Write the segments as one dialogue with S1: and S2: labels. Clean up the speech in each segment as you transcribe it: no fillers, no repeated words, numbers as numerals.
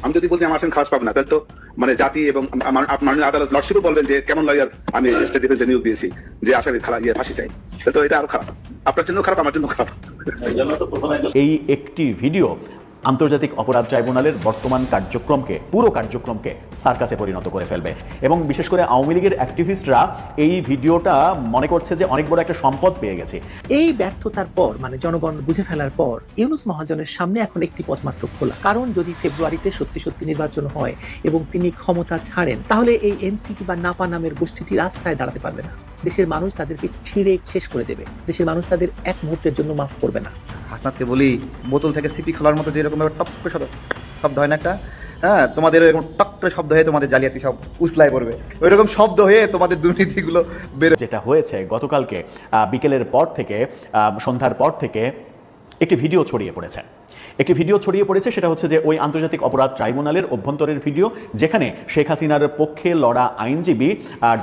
S1: আমি যদি বলি আমার আসামি খালাস পাবে না, তাহলে তো মানে জাতি এবং মাননীয় আদালত লর্ডশিপও বলবেন যে কেমন লয়ার আমি স্টেট ডিফেন্সে নিয়োগ দিয়েছি যে আসামি ফাঁসি চাই। তাহলে তো এটা আরো খারাপ, আপনার জন্য খারাপ, আমার জন্য খারাপ।
S2: এই একটি ভিডিও আন্তর্জাতিক অপরাধ ট্রাইব্যুনালের বর্তমান কার্যক্রমকে, পুরো কার্যক্রমকে সার্কাসে পরিণত করে ফেলবে এবং বিশেষ করে আওয়ামী লীগের অ্যাক্টিভিস্টরা এই ভিডিওটা মনে করছে যে অনেক বড় একটা সম্পদ পেয়ে গেছে।
S3: এই ব্যর্থতার পর মানে জনগণ বুঝে ফেলার পর ইউনূস মহাজনের সামনে এখন একটি পথ মাত্র খোলা। কারণ যদি ফেব্রুয়ারিতে সত্যি সত্যি নির্বাচন হয় এবং তিনি ক্ষমতা ছাড়েন, তাহলে এই এনসিপি বা নাপা নামের গোষ্ঠীটি রাস্তায় দাঁড়াতে পারবে না। দেশের মানুষ তাদেরকে ছিঁড়ে শেষ করে দেবে। দেশের মানুষ তাদের এক মুহূর্তের জন্য মাফ করবে না।
S4: হাসনাতকে বলি, বোতল থেকে সিপি খোলার মতো যেরকম টপ করে শব্দ হয় না একটা, হ্যাঁ, তোমাদের এরকম টক করে শব্দ হয়ে তোমাদের জালিয়াতি সব উসলায় পড়বে, ওই রকম শব্দ হয়ে তোমাদের দুর্নীতিগুলো বেরো।
S2: যেটা হয়েছে গতকালকে বিকেলের পর থেকে, সন্ধ্যার পর থেকে একটি ভিডিও ছড়িয়ে পড়েছে। সেটা হচ্ছে যে ওই আন্তর্জাতিক অপরাধ ট্রাইব্যুনালের অভ্যন্তরের ভিডিও, যেখানে শেখ হাসিনার পক্ষে লড়া আইনজীবী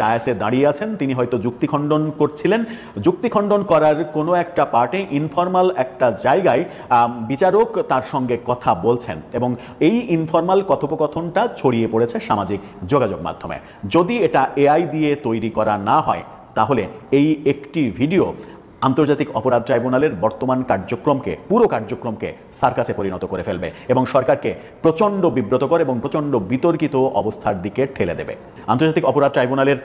S2: ডায়াসে দাঁড়িয়ে আছেন। তিনি হয়তো যুক্তিখণ্ডন করছিলেন। যুক্তিখণ্ডন করার কোনো একটা পার্টে ইনফর্মাল একটা জায়গায় বিচারক তার সঙ্গে কথা বলছেন এবং এই ইনফর্মাল কথোপকথনটা ছড়িয়ে পড়েছে সামাজিক যোগাযোগ মাধ্যমে। যদি এটা এআই দিয়ে তৈরি করা না হয়, তাহলে এই একটি ভিডিও আন্তর্জাতিক অপরাধ ট্রাইব্যুনালের বর্তমান কার্যক্রমকে, পুরো কার্যক্রমকে সার্কাসে পরিণত করে ফেলবে এবং সরকারকে প্রচণ্ড বিব্রতকর এবং প্রচণ্ড বিতর্কিত অবস্থার দিকে ঠেলে দেবে। আন্তর্জাতিক অপরাধ ট্রাইব্যুনালের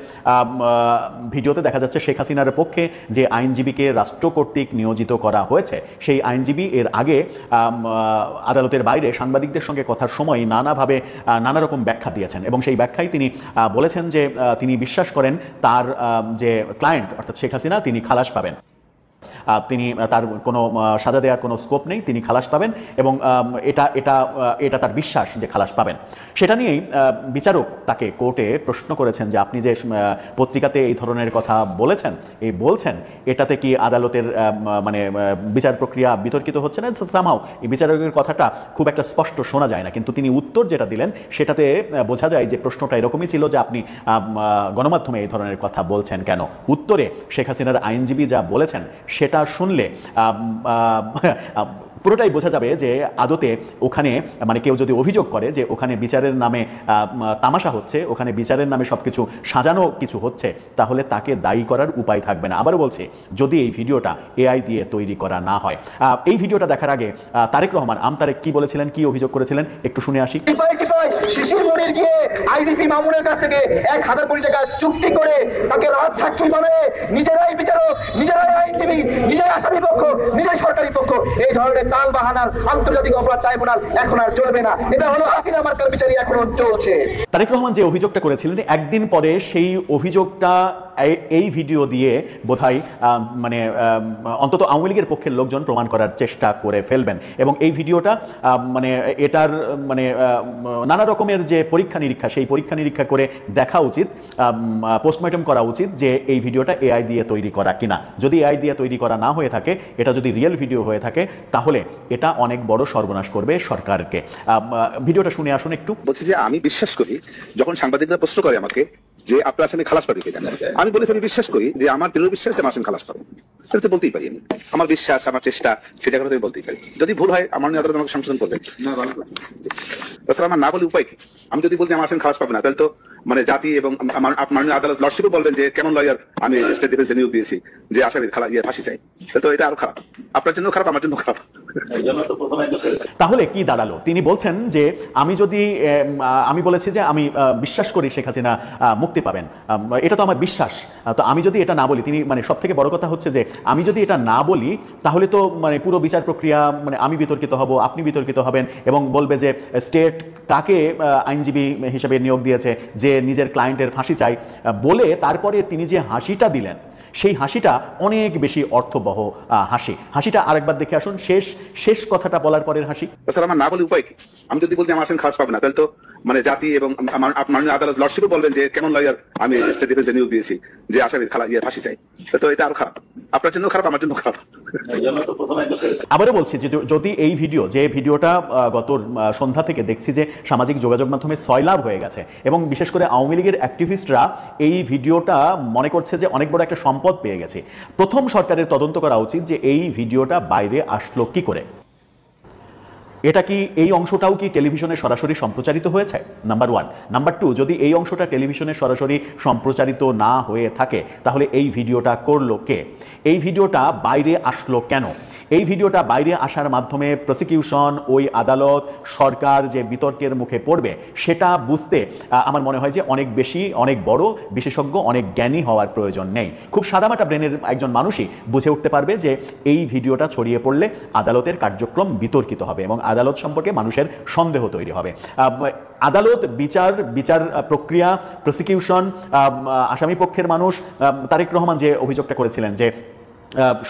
S2: ভিডিওতে দেখা যাচ্ছে শেখ হাসিনার পক্ষে যে আইনজীবীকে রাষ্ট্র কর্তৃক নিয়োজিত করা হয়েছে, সেই আইনজীবী এর আগে আদালতের বাইরে সাংবাদিকদের সঙ্গে কথার সময় নানাভাবে নানা রকম ব্যাখ্যা দিয়েছেন এবং সেই ব্যাখ্যায় তিনি বলেছেন যে তিনি বিশ্বাস করেন তার যে ক্লায়েন্ট অর্থাৎ শেখ হাসিনা তিনি খালাস পাবেন। তিনি তার কোনো সাজা দেওয়ার কোনো স্কোপ নেই, তিনি খালাস পাবেন এবং এটা তার বিশ্বাস যে খালাস পাবেন। সেটা নিয়েই বিচারক তাকে কোর্টে প্রশ্ন করেছেন যে আপনি যে পত্রিকাতে এই ধরনের কথা বলছেন এটাতে কি আদালতের মানে বিচার প্রক্রিয়া বিতর্কিত হচ্ছে না? সামহাও এই বিচারকের কথাটা খুব একটা স্পষ্ট শোনা যায় না, কিন্তু তিনি উত্তর যেটা দিলেন সেটাতে বোঝা যায় যে প্রশ্নটা এরকমই ছিল যে আপনি গণমাধ্যমে এই ধরনের কথা বলছেন কেন। উত্তরে শেখ হাসিনার আইনজীবী যা বলেছেন সেটা শুনলে পুরোটাই বোঝা যাবে যে আদতে ওখানে মানে কেউ যদি অভিযোগ করে যে ওখানে বিচারের নামে তামাশা হচ্ছে, ওখানে বিচারের নামে সব কিছু সাজানো কিছু হচ্ছে, তাহলে তাকে দায়ী করার উপায় থাকবে না। আবারও বলছি, যদি এই ভিডিওটা এআই দিয়ে তৈরি করা না হয়। এই ভিডিওটা দেখার আগে তারেক রহমান আমতারেক কি বলেছিলেন, কি অভিযোগ করেছিলেন একটু শুনে আসি।
S5: শিশির মনির গিয়ে আইজিপি মামুনের কাছ থেকে 1000 কোটি টাকা চুক্তি করে তাকে রাজ সাক্ষী বানায় নিজেরাই বিচারক, নিজেরাই আইনজীবী, নিজেরাই আসামি পক্ষ, নিজেরাই সরকারি পক্ষ, এই ধরনের তাল বাহানার আন্তর্জাতিক অপরাধ ট্রাইব্যুনাল এখন আর চলবে না। এটা হলো হাসিনা মার্কার বিচারই এখনো চলছে।
S2: তারেক রহমান যে অভিযোগটা করেছিলেন, একদিন পরে সেই অভিযোগটা এই ভিডিও দিয়ে বোধহয় মানে অন্তত আওয়ামী লীগের পক্ষের লোকজন প্রমাণ করার চেষ্টা করে ফেলবেন এবং এই ভিডিওটা মানে এটার মানে নানা রকমের যে পরীক্ষা নিরীক্ষা, সেই পরীক্ষা নিরীক্ষা করে দেখা উচিত, পোস্টমর্টম করা উচিত যে এই ভিডিওটা এআই দিয়ে তৈরি করা কিনা। যদি এআই দিয়ে তৈরি করা না হয়ে থাকে, এটা যদি রিয়েল ভিডিও হয়ে থাকে, তাহলে এটা অনেক বড় সর্বনাশ করবে সরকারকে। ভিডিওটা শুনে আসুন একটু।
S1: বলছি যে আমি বিশ্বাস করি, যখন সাংবাদিকরা প্রশ্ন করে আমাকে যে আপনার আসামি খালাস পাবে কিনা, আমি বলেছি আমি বিশ্বাস করি যে আমার দৃঢ় বিশ্বাস যে আমার আসামি খালাস পাবে। সেটা তো বলতেই পারি আমি, আমার বিশ্বাস, আমার চেষ্টা, সেটা কথা আমি বলতেই পারি। যদি ভুল হয় আমার আদালত আমাকে সংশোধন করবে। তাছাড়া আমার না বলে উপায় কি? আমি যদি বলি আমার আসামি খালাস পাবে না, তাহলে তো মানে জাতি এবং মাননীয় আদালত লর্ডশিপও বলবেন যে কেমন লয়ার আমি স্টেট ডিফেন্সে নিয়োগ দিয়েছি যে আসামি ফাঁসি চাই। তাহলে তো এটা আরো খারাপ, আপনার জন্য খারাপ, আমার জন্য খারাপ।
S2: তাহলে কি দাঁড়ালো? তিনি বলছেন যে আমি বলেছি যে আমি বিশ্বাস করি শেখ হাসিনা মুক্তি পাবেন, এটা তো আমার বিশ্বাস। তো আমি যদি এটা না বলি, তিনি মানে সব থেকে বড় কথা হচ্ছে যে আমি যদি এটা না বলি, তাহলে তো মানে পুরো বিচার প্রক্রিয়া মানে আমি বিতর্কিত হব, আপনি বিতর্কিত হবেন এবং বলবে যে স্টেট কাকে আইনজীবী হিসেবে নিয়োগ দিয়েছে যে নিজের ক্লায়েন্টের ফাঁসি চাই বলে তারপরে তিনি যে হাসিটা দিলেন, সেই হাসিটা অনেক বেশি অর্থবহ হাসিটা আরেকবার দেখে আসুন, শেষ কথাটা বলার পরের হাসি।
S1: তাছাড়া আমার না বলে উপায় কি? আমি যদি বলি আমার আসামি খালাস পাবে না, তাহলে তো মানে জাতি এবং মাননীয় আদালত লর্ডশিপও বলবেন যে কেমন লয়ার আমি স্টেট ডিফেন্সে নিয়োগ দিয়েছি যে আসামি ফাঁসি চাই। তাহলে তো এটা আরো খারাপ, আপনার জন্য খারাপ, আমার জন্য খারাপ।
S2: আবারও বলছি যে যদি এই যে ভিডিওটা গত সন্ধ্যা থেকে দেখছি যে সামাজিক যোগাযোগ মাধ্যমে সয়লাভ হয়ে গেছে এবং বিশেষ করে আওয়ামী লীগের অ্যাক্টিভিস্টরা এই ভিডিওটা মনে করছে যে অনেক বড় একটা সম্পদ পেয়ে গেছে। প্রথম সরকারের তদন্ত করা উচিত যে এই ভিডিওটা বাইরে আসলো কি করে। এটা কি এই অংশটাও কি টেলিভিশনে সরাসরি সম্প্রচারিত হয়েছে? নাম্বার 1। নাম্বার 2, যদি এই অংশটা টেলিভিশনে সরাসরি সম্প্রচারিত না হয়ে থাকে তাহলে এই ভিডিওটা করলো কে? এই ভিডিওটা বাইরে আসলো কেন? এই ভিডিওটা বাইরে আসার মাধ্যমে প্রসিকিউশন, ওই আদালত, সরকার যে বিতর্কের মুখে পড়বে সেটা বুঝতে আমার মনে হয় যে অনেক বড় বিশেষজ্ঞ, অনেক জ্ঞানী হওয়ার প্রয়োজন নেই। খুব সাদামাটা ব্রেনের একজন মানুষই বুঝে উঠতে পারবে যে এই ভিডিওটা ছড়িয়ে পড়লে আদালতের কার্যক্রম বিতর্কিত হবে এবং আদালত সম্পর্কে মানুষের সন্দেহ তৈরি হবে। আদালত, বিচার প্রক্রিয়া, প্রসিকিউশন, আসামি পক্ষের মানুষ, তারেক রহমান যে অভিযোগটা করেছিলেন যে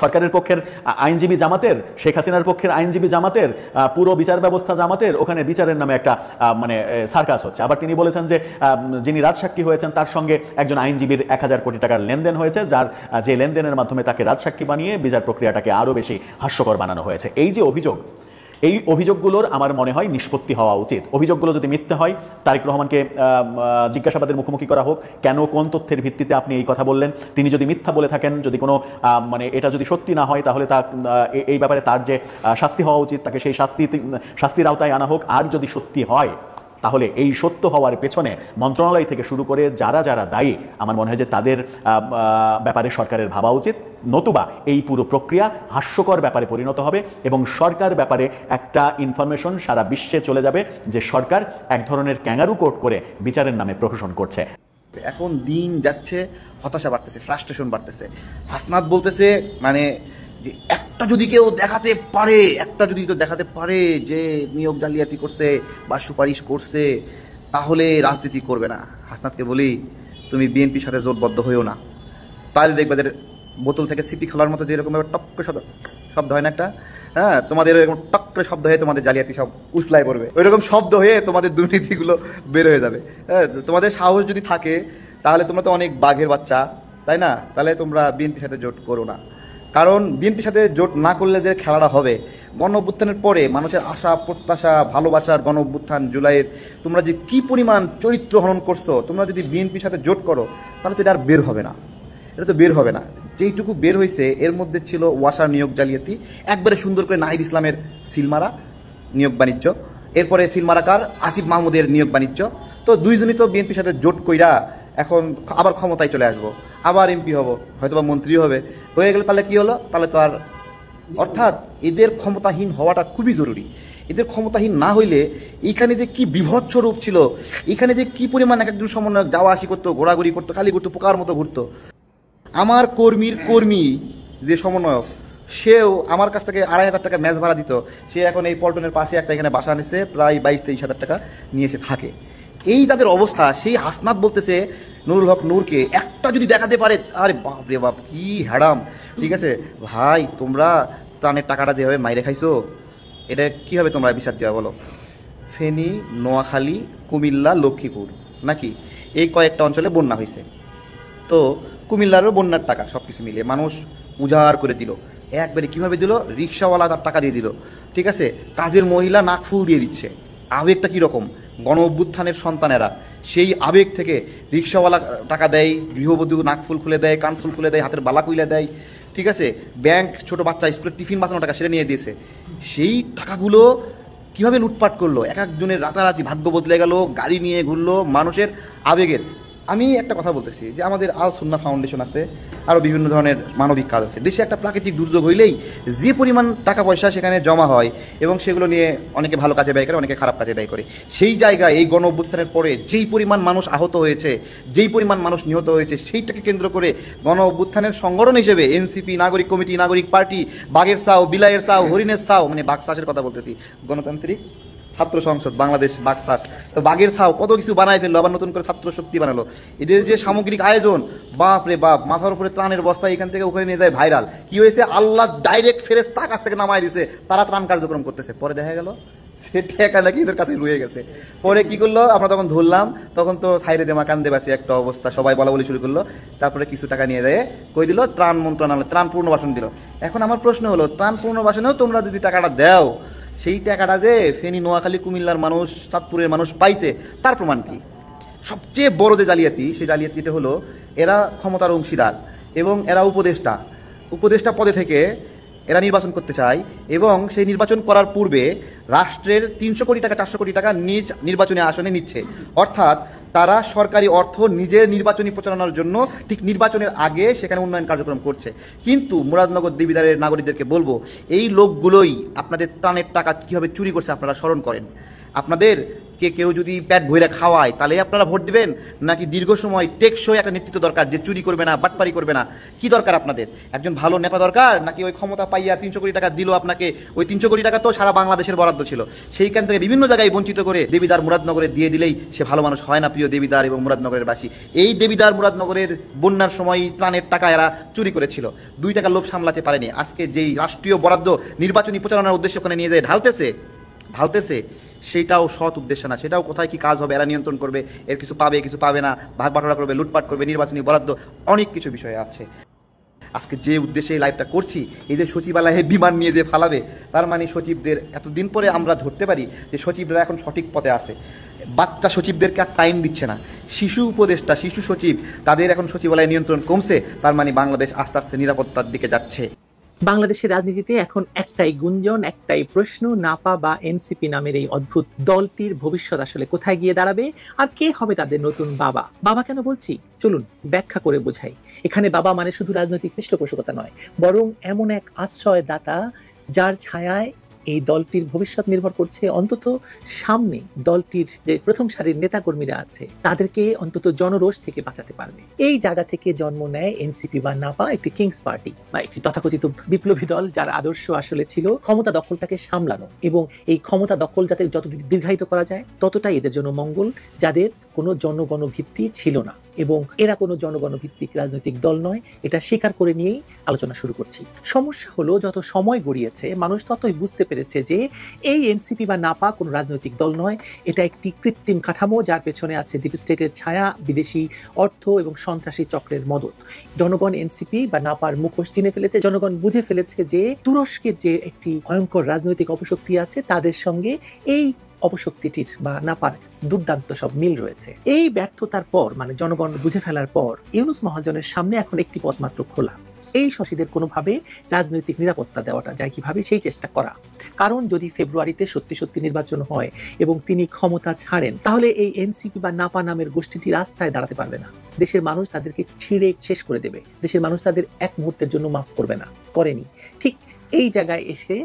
S2: সরকারের পক্ষের আইনজীবী জামাতের, শেখ হাসিনার পক্ষের আইনজীবী জামাতের, পুরো বিচার ব্যবস্থা জামাতের, ওখানে বিচারের নামে একটা মানে সার্কাস হচ্ছে। আবার তিনি বলেছেন যে যিনি রাজসাক্ষী হয়েছেন তার সঙ্গে একজন আইনজীবীর 1000 কোটি টাকার লেনদেন হয়েছে, যে লেনদেনের মাধ্যমে তাকে রাজসাক্ষী বানিয়ে বিচার প্রক্রিয়াটাকে আরও বেশি হাস্যকর বানানো হয়েছে। এই যে অভিযোগ, এই অভিযোগগুলোর আমার মনে হয় নিষ্পত্তি হওয়া উচিত। অভিযোগগুলো যদি মিথ্যে হয় তারেক রহমানকে জিজ্ঞাসাবাদের মুখোমুখি করা হোক, কেন, কোন তথ্যের ভিত্তিতে আপনি এই কথা বললেন। তিনি যদি মিথ্যা বলে থাকেন, যদি কোনো মানে এটা যদি সত্যি না হয় তাহলে এই ব্যাপারে তার যে শাস্তি হওয়া উচিত তাকে সেই শাস্তির আওতায় আনা হোক। আর যদি সত্যি হয় তাহলে এই সত্য হওয়ার পেছনে মন্ত্রণালয় থেকে শুরু করে যারা দায়ী, আমার মনে হয় যে তাদের ব্যাপারে সরকারের ভাবা উচিত, নতুবা এই পুরো প্রক্রিয়া হাস্যকর ব্যাপারে পরিণত হবে এবং সরকার ব্যাপারে একটা ইনফরমেশন সারা বিশ্বে চলে যাবে যে সরকার এক ধরনের ক্যাঙ্গারু কোর্ট করে বিচারের নামে প্রহসন করছে।
S4: এখন দিন যাচ্ছে, হতাশা বাড়তেছে, ফ্রাস্ট্রেশন বাড়তেছে। হাসনাত বলতেছে মানে একটা যদি কেউ দেখাতে পারে যে নিয়োগ জালিয়াতি করছে বা সুপারিশ করছে তাহলে রাজনীতি করবে না। হাসনাতকে বলি, তুমি বিএনপির সাথে জোটবদ্ধ হইও না, তাহলে দেখবে বোতল থেকে সিপি খোলার মতো যেরকম টক করে শব্দ হয় না একটা, হ্যাঁ, তোমাদের এরকম টক করে শব্দ হয়ে তোমাদের জালিয়াতি সব উসলাই পড়বে, ওইরকম শব্দ হয়ে তোমাদের দুর্নীতিগুলো বের হয়ে যাবে। হ্যাঁ, তোমাদের সাহস যদি থাকে তাহলে তোমরা তো অনেক বাঘের বাচ্চা, তাই না? তাহলে তোমরা বিএনপির সাথে জোট করো না। কারণ বিএনপির সাথে জোট না করলে যে খেলাটা হবে, গণ অভ্যুত্থানের পরে মানুষের আশা প্রত্যাশা, ভালোবাসার গণ অভ্যুত্থান জুলাইয়ের, তোমরা যে কি পরিমাণ চরিত্র হনন করছো, তোমরা যদি বিএনপির সাথে জোট করো তাহলে তো এটা আর বের হবে না, এটা তো বের হবে না। যেইটুকু বের হয়েছে এর মধ্যে ছিল ওয়াসার নিয়োগ জালিয়াতি, একবারে সুন্দর করে নাহিদ ইসলামের সিলমারা নিয়োগ বাণিজ্য, এরপরে সিলমারাকার আসিফ মাহমুদের নিয়োগ বাণিজ্য। তো দুইজনই তো বিএনপির সাথে জোট কইরা এখন আবার ক্ষমতায় চলে আসবো, আবার এমপি হব, হয়তো বা মন্ত্রী হয়ে গেলে তাহলে কি হলো? তাহলে তো আর, অর্থাৎ এদের ক্ষমতাহীন হওয়াটা খুবই জরুরি। এদের ক্ষমতাহীন না হইলে এখানে যে কি বিভৎস রূপ ছিল, এখানে যে কি পরিমাণ এক একজন সমন্বয়ক যাওয়া আসি করতো, ঘোরাঘুরি করতো, খালি করতো, পোকার মতো ঘুরতো। আমার কর্মী যে সমন্বয়ক, সেও আমার কাছ থেকে 2500 টাকা ম্যাচ ভাড়া দিত, সে এখন এই পল্টনের পাশে একটা এখানে বাসা নিছে, প্রায় 22-23 হাজার টাকা নিয়ে এসে থাকে। এই যাদের অবস্থা, সেই হাসনাত বলতেছে নুরুল হক নূরকে একটা যদি দেখাতে পারে, আরে বাপ রে বাপ, কি হ্যাডাম। ঠিক আছে ভাই, তোমরা ত্রাণের টাকাটা যেভাবে মাইরে খাইছো, এটা কিভাবে তোমরা বিচার দেওয়া বলো? ফেনী, নোয়াখালী, কুমিল্লা, লক্ষ্মীপুর নাকি এই কয়েকটা অঞ্চলে বন্যা হয়েছে, তো কুমিল্লারও বন্যার টাকা সব কিছু মিলিয়ে মানুষ উজাড় করে দিল। একবারে কিভাবে দিল? রিক্সাওয়ালা তার টাকা দিয়ে দিল, ঠিক আছে, কাজের মহিলা নাকফুল দিয়ে দিচ্ছে। আবেগটা কীরকম? গণ অভ্যুত্থানের সন্তানেরা সেই আবেগ থেকে রিক্সাওয়ালা টাকা দেয়, গৃহবধূ নাকফুল খুলে দেয়, কানফুল খুলে দেয়, হাতের বালা কুইলে দেয়, ঠিক আছে, ব্যাংক ছোট বাচ্চা স্কুলের টিফিন বাঁচানো টাকা সেটা নিয়ে দিয়েছে। সেই টাকাগুলো কিভাবে লুটপাট করলো, এক একজনের রাতারাতি ভাগ্য বদলে গেল, গাড়ি নিয়ে ঘুরলো মানুষের আবেগের। আমি একটা কথা বলতেছি যে আমাদের আল সুন্নাহ ফাউন্ডেশন আছে, আরও বিভিন্ন ধরনের মানবিক কাজ আছে। দেশে একটা প্রাকৃতিক দুর্যোগ হইলেই যে পরিমাণ টাকা পয়সা সেখানে জমা হয় এবং সেগুলো নিয়ে অনেকে ভালো কাজে ব্যয় করে, অনেকে খারাপ কাজে ব্যয় করে। সেই জায়গায় এই গণ অভ্যুত্থানের পরে যেই পরিমাণ মানুষ আহত হয়েছে, যেই পরিমাণ মানুষ নিহত হয়েছে, সেইটাকে কেন্দ্র করে গণ অভ্যুত্থানের সংগঠন হিসেবে এনসিপি, নাগরিক কমিটি, নাগরিক পার্টি, বাঘের সাও, বিলাইয়ের সাও, হরিণের সাও, মানে বাকশাসের কথা বলতেছি, গণতান্ত্রিক ছাত্র সংসদ বাংলাদেশ বাকশাস, তো বাঘের ছাও কত কিছু বানায় ফেললো, আবার নতুন করে ছাত্র শক্তি বানালো। এদের যে সামগ্রিক আয়োজন, বাপ রে বাপ, মাথার উপরে ত্রাণের বস্তা এখান থেকে ওখানে নিয়ে যায় ভাইরাল। কি হয়েছে? আল্লাহ ডাইরেক্ট ফেরেশতা কাছ থেকে নামায় দিছে, তারা ত্রাণ কার্যক্রম করতেছে। পরে দেখা গেল সে টাকা নাকি এদের কাছে রয়ে গেছে। পরে কি করলো, আমরা তখন ধরলাম, তখন তো সাইরে দেমা কান্দে বাসি একটা অবস্থা, সবাই বলা বলি শুরু করলো। তারপরে কিছু টাকা নিয়ে যায় কই দিল, ত্রাণ মন্ত্রণালয় ত্রাণ পুনর্বাসন দিল। এখন আমার প্রশ্ন হলো, ত্রাণ পুনর্বাসনেও তোমরা যদি টাকাটা দাও, সেই টাকাটা যে ফেনী, নোয়াখালী, কুমিল্লার মানুষ, চাঁদপুরের মানুষ পাইছে, তার প্রমাণ কি? সবচেয়ে বড় যে জালিয়াতি, সেই জালিয়াতিটা হলো এরা ক্ষমতার অংশীদার এবং এরা উপদেষ্টা পদে থেকে এরা নির্বাচন করতে চায় এবং সেই নির্বাচন করার পূর্বে রাষ্ট্রের 300 কোটি টাকা 400 কোটি টাকা নিজ নির্বাচনী আসনে নিচ্ছে। অর্থাৎ তারা সরকারি অর্থ নিজের নির্বাচনী প্রচারণার জন্য ঠিক নির্বাচনের আগে সেখানে উন্নয়ন কার্যক্রম করছে। কিন্তু মুরাদনগর দেবিদ্বারের নাগরিকদেরকে বলবো, এই লোকগুলোই আপনাদের ত্রাণের টাকা কীভাবে চুরি করছে আপনারা স্মরণ করেন। আপনাদের কেউ যদি পেট ভরে খাওয়ায় তাহলে আপনারা ভোট দিবেন, নাকি দীর্ঘ সময় টেকসই একটা নেতৃত্ব দরকার যে চুরি করবে না, বাটপারি করবে না? কি দরকার আপনাদের? একজন ভালো নেতা দরকার, নাকি ওই ক্ষমতা পাইয়া 300 কোটি টাকা দিল আপনাকে? ওই 300 কোটি টাকা তো সারা বাংলাদেশের বরাদ্দ ছিল, সেইখান থেকে বিভিন্ন জায়গায় বঞ্চিত করে দেবিদ্বার মুরাদনগরে দিয়ে দিলেই সে ভালো মানুষ হয় না? প্রিয় দেবিদ্বার এবং মুরাদনগরের বাসী, এই দেবিদ্বার মুরাদনগরের বন্যার সময় ত্রাণের টাকা এরা চুরি করেছিল, 2 টাকা লোভ সামলাতে পারেনি। আজকে যেই রাষ্ট্রীয় বরাদ্দ নির্বাচনী প্রচারণার উদ্দেশ্যে ওখানে নিয়ে যায় ঢালতেছে, সেটাও সৎ উদ্দেশ্য না। সেটাও কোথায় কি কাজ হবে, এরা নিয়ন্ত্রণ করবে, এর কিছু পাবে কিছু পাবে না, ভাগ বাটোয়ারা করবে, লুটপাট করবে, নির্বাচনী বরাদ্দ, অনেক কিছু বিষয় আছে। আজকে যে উদ্দেশ্যে এই লাইভটা করছি, এই যে সচিবালয়ে বিমান নিয়ে যে ফালাবে, তার মানে সচিবদের এতদিন পরে আমরা ধরতে পারি যে সচিবরা এখন সঠিক পথে আছে। বাচ্চা সচিবদেরকে আর টাইম দিচ্ছে না, শিশু উপদেষ্টা, শিশু সচিব, তাদের এখন সচিবালয়ে নিয়ন্ত্রণ কমছে। তার মানে বাংলাদেশ আস্তে আস্তে নিরাপত্তার দিকে যাচ্ছে।
S3: বাংলাদেশের রাজনীতিতে এখন একটাই গুঞ্জন, একটাই প্রশ্ন, নাপা বা এনসিপি নামের এই অদ্ভুত দলটির ভবিষ্যৎ আসলে কোথায় গিয়ে দাঁড়াবে, আর কে হবে তাদের নতুন বাবা। বাবা কেন বলছি, চলুন ব্যাখ্যা করে বোঝাই। এখানে বাবা মানে শুধু রাজনৈতিক পৃষ্ঠপোষকতা নয়, বরং এমন এক আশ্রয়দাতা যার ছায়ায় এই দলটির ভবিষ্যৎ নির্ভর করছে। অন্তত সামনে দলটির যে প্রথম সারির নেতাকর্মীরা আছে তাদেরকে অন্তত জনরোষ থেকে বাঁচাতে পারবে। এই জায়গা থেকে জন্ম নেয় এনসিপি বা নাপা, একটি কিংস পার্টি বা একটি তথাকথিত বিপ্লবী দল, যার আদর্শ আসলে ছিল ক্ষমতা দখলটাকে সামলানো, এবং এই ক্ষমতা দখল যাতে যত দীর্ঘায়িত করা যায় ততটাই এদের জন্য মঙ্গল, যাদের কোনো জনগণ ভিত্তি ছিল না। এবং এরা কোনো জনগণ ভিত্তিক রাজনৈতিক দল নয়, এটা স্বীকার করে নিয়েই আলোচনা শুরু করছি। সমস্যা হলো, যত সময় গড়িয়েছে মানুষ ততই বুঝতে পেরেছে যে এই এনসিপি বা নাপা কোনো রাজনৈতিক দল নয়, এটা একটি কৃত্রিম কাঠামো যার পেছনে আছে ডিপ স্টেটের ছায়া, বিদেশি অর্থ এবং সন্ত্রাসী চক্রের মদত। জনগণ এনসিপি বা নাপার মুখোশ চিনে ফেলেছে, জনগণ বুঝে ফেলেছে যে তুরস্কের যে একটি ভয়ঙ্কর রাজনৈতিক অপশক্তি আছে তাদের সঙ্গে এই অপশক্তিটির বা নাপার দুর্দান্ত সব মিল রয়েছে। এই ব্যর্থতার পর, মানে জনগণ বুঝে ফেলার পর, ইউনূস মহাজনের সামনে এখন একটি পথ মাত্র খোলা। এই শশীদের কোনোভাবে রাজনৈতিক নিরাপত্তা দেওয়াটা যায় কিভাবে, সেই চেষ্টা করা। কারণ যদি ফেব্রুয়ারিতে সত্যি সত্যি নির্বাচন হয় এবং তিনি ক্ষমতা ছাড়েন, তাহলে এই এনসিপি বা নাপা নামের গোষ্ঠীটি রাস্তায় দাঁড়াতে পারবে না। দেশের মানুষ তাদেরকে ছিঁড়ে শেষ করে দেবে, দেশের মানুষ তাদের এক মুহূর্তের জন্য মাফ করবে না, করেনি। ঠিক এই জায়গায় এসে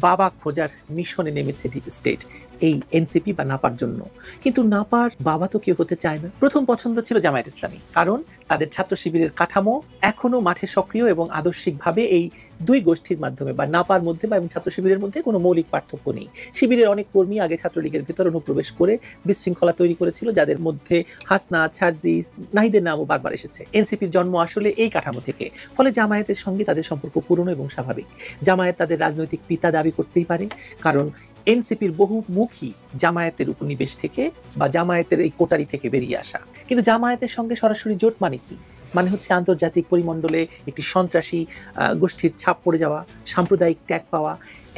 S3: বাবা খোঁজার মিশনে নেমেছে ডিপ স্টেট এই এনসিপি বা নাপার জন্য। কিন্তু নাপার বাবা তো কেউ হতে চায় না। প্রথম পছন্দ ছিল জামায়াত ইসলামী, কারণ তাদের ছাত্র শিবিরের কাঠামো এখনো মাঠে সক্রিয় এবং আদর্শিকভাবে এই দুই গোষ্ঠীর মাধ্যমে বা নাপার মধ্যে বা এবং ছাত্র শিবিরের মধ্যে কোনো মৌলিক পার্থক্য নেই। শিবিরের অনেক কর্মী আগে ছাত্রলীগের ভেতর অনুপ্রবেশ করে বিশৃঙ্খলা তৈরি করেছিল, যাদের মধ্যে হাসনা, ছারজিস, নাহিদের নামও বারবার এসেছে। এনসিপির জন্ম আসলে এই কাঠামো থেকে। ফলে জামায়াতের সঙ্গে তাদের সম্পর্ক পুরনো এবং স্বাভাবিক। জামায়াত তাদের রাজনৈতিক পিতা দাবি করতেই পারে, কারণ এনসিপির বহুমুখী জামায়াতের উপনিবেশ থেকে বা জামায়াতের এই কোটারি থেকে বেরিয়ে আসা। কিন্তু জামায়াতের সঙ্গে সরাসরি জোট মানে কি? মানে হচ্ছে আন্তর্জাতিক পরিমণ্ডলে একটি সন্ত্রাসী গোষ্ঠীর ছাপ পড়ে যাওয়া, সাম্প্রদায়িক ট্যাগ পাওয়া,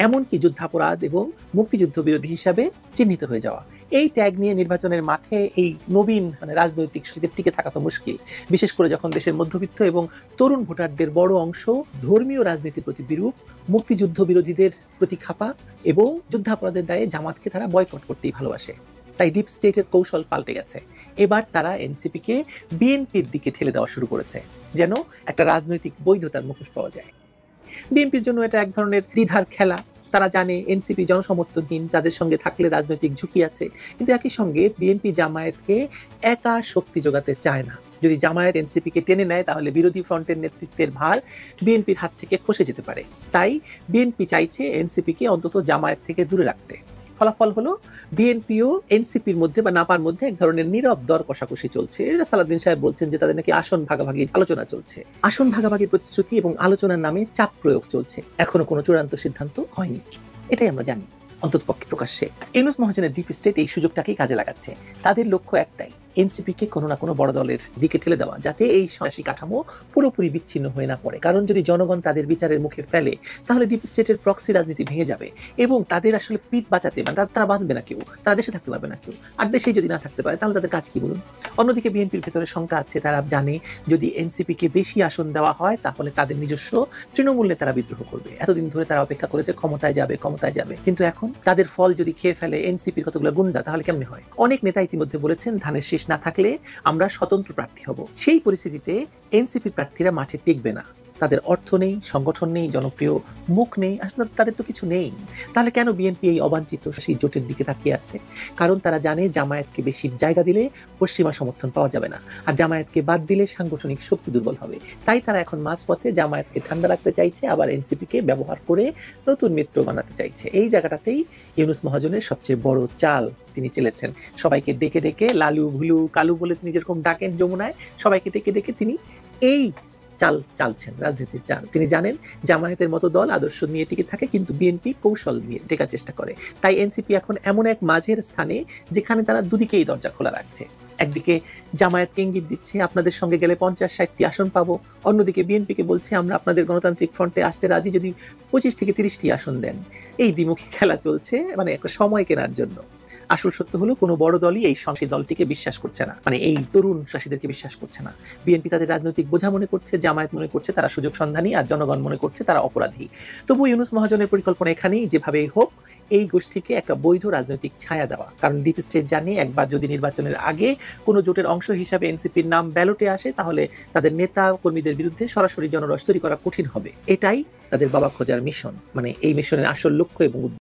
S3: এমনকি যুদ্ধাপরাধ এবং মুক্তিযুদ্ধ বিরোধী হিসাবে চিহ্নিত হয়ে যাওয়া। এই ট্যাগ নিয়ে নির্বাচনের মাঠে এই নবীন রাজনৈতিক শক্তিদের টিকে থাকা তো মুশকিল, বিশেষ করে যখন দেশের মধ্যবিত্ত এবং তরুণ ভোটারদের বড় অংশ ধর্মীয় রাজনীতির প্রতি বিরূপ, মুক্তিযুদ্ধ বিরোধীদের প্রতি খাপা এবং যুদ্ধাপরাধের দায়ে জামাতকে তারা বয়কট করতেই ভালোবাসে। তাই ডিপ স্টেটের কৌশল পাল্টে গেছে। এবার তারা এনসিপিকে বিএনপির দিকে ঠেলে দেওয়া শুরু করেছে, যেন একটা রাজনৈতিক বৈধতার মুখোশ পাওয়া যায়। বিএনপির জন্য এটা এক ধরনের দ্বিধার খেলা। তারা জানে এনসিপি জনসমর্থনহীন, তাদের সঙ্গে থাকলে রাজনৈতিক ঝুঁকি আছে, কিন্তু একই সঙ্গে বিএনপি জামায়াতকে একা শক্তি যোগাতে চায় না। যদি জামায়াত এনসিপিকে টেনে নেয় তাহলে বিরোধী ফ্রন্টের নেতৃত্বের ভার বিএনপির হাত থেকে খসে যেতে পারে। তাই বিএনপি চাইছে এনসিপিকে অন্তত জামায়াত থেকে দূরে রাখতে। ফলাফল হলো বিএনপিও এনসিপির মধ্যে বা নাপার মধ্যে এক ধরনের নীরব দর কষাকষি চলছে। সালাউদ্দিন সাহেব বলছেন যে তাদের নাকি আসন ভাগাভাগির আলোচনা চলছে। আসন ভাগাভাগির প্রতিশ্রুতি এবং আলোচনার নামে চাপ প্রয়োগ চলছে। এখনো কোনো চূড়ান্ত সিদ্ধান্ত হয়নি, এটাই আমরা জানি অন্ততপক্ষে প্রকাশ্যে। ইউনূস মহাজনের ডিপ স্টেট এই সুযোগটাকেই কাজে লাগাচ্ছে। তাদের লক্ষ্য একটাই, এনসিপিকে কোনো না কোনো বড় দলের দিকে ঠেলে দেওয়া, যাতে এই সন্ত্রাসী কাঠামো পুরোপুরি বিচ্ছিন্ন হয়ে না পড়ে। কারণ যদি জনগণ তাদের বিচারের মুখে ফেলে তাহলে ডিপ স্টেটের প্রক্সি রাজনীতি ভেঙে যাবে এবং তাদের আসলে পিঠ বাঁচাতে মানে তারা বাঁচবে না কেউ, তারা দেশে থাকতে পারবে না কেউ। আর দেশেই যদি না থাকতে পারে তাহলে তাদের কাজ কি বলুন? অন্যদিকে বিএনপির ভেতরে শঙ্কা আছে, তারা জানে যদি এনসিপিকে বেশি আসন দেওয়া হয় তাহলে তাদের নিজস্ব তৃণমূলে তারা বিদ্রোহ করবে। এতদিন ধরে তারা অপেক্ষা করেছে ক্ষমতায় যাবে, কিন্তু এখন তাদের ফল যদি খেয়ে ফেলে এনসিপির কতগুলো গুন্ডা, তাহলে কেমনে হয়? অনেক নেতা ইতিমধ্যে বলেছেন ধানের শীষ না থাকলে আমরা স্বতন্ত্র প্রার্থী হব। সেই পরিস্থিতিতে এনসিপি প্রার্থীরা মাঠে টিকবে না, তাদের অর্থ নেই, সংগঠন নেই, জনপ্রিয় মুখ নেই, আসলে তাদের তো কিছু নেই। তাহলে কেন বিএনপি এই অবাঞ্ছিত সেই জোটের দিকে তাকিয়ে আছে? কারণ তারা জানে জামায়াতকে বেশি জায়গা দিলে পশ্চিমা সমর্থন পাওয়া যাবে না, আর জামায়াতকে বাদ দিলে সাংগঠনিক শক্তি দুর্বল হবে। তাই তারা এখন মাঝপথে জামায়াতকে ঠান্ডা রাখতে চাইছে, আবার এনসিপিকে ব্যবহার করে নতুন মিত্র বানাতে চাইছে। এই জায়গাটাতেই ইউনূস মহাজনের সবচেয়ে বড় চাল তিনি চেলেছেন। সবাইকে ডেকে ডেকে লালু ভুলু কালু বলে তিনি যেরকম ডাকেন যমুনায়, সবাইকে ডেকে ডেকে তিনি এই চালছেন রাজনীতির চাল। তিনি জানেন জামায়াতের মতো দল আদর্শ নিয়ে টিকে থাকে, কিন্তু বিএনপি কৌশল নিয়ে টেকার চেষ্টা করে। তাই এনসিপি এখন এমন এক মাঝের স্থানে যেখানে তারা দুদিকেই দরজা খোলা রাখছে। একদিকে জামায়াতকে ইঙ্গিত দিচ্ছে আপনাদের সঙ্গে গেলে 50-60টি আসন পাবো, অন্যদিকে বিএনপিকে বলছে আমরা আপনাদের গণতান্ত্রিক ফ্রন্টে আসতে রাজি যদি 25 থেকে 30টি আসন দেন। এই দ্বিমুখী খেলা চলছে, মানে একটা সময় কেনার জন্য। আসল সত্য হলো কোনো বড় দলই এই সংসদ দলটিকে বিশ্বাস করছে না, মানে এই তরুণ শাসীদেরকে বিশ্বাস করছে না। বিএনপি তাদের রাজনৈতিক বোঝা মনে করছে, জামায়াত মনে করছে তারা সুযোগ সন্ধানী, আর জনগণ মনে করছে তারা অপরাধী। তবু ইউনূস মহাজনের পরিকল্পনা এখানেই যেভাবেই হোক এই গোষ্ঠীকে একটা বৈধ রাজনৈতিক ছায়া দেওয়া। কারণ ডিপ স্টেট জানে একবার যদি নির্বাচনের আগে কোনো জোটের অংশ হিসাবে এনসিপির নাম ব্যালটে আসে তাহলে তাদের নেতা কর্মীদের বিরুদ্ধে সরাসরি জনরস তৈরি করা কঠিন হবে। এটাই তাদের বাবা খোঁজার মিশন, মানে এই মিশনের আসল লক্ষ্য এবং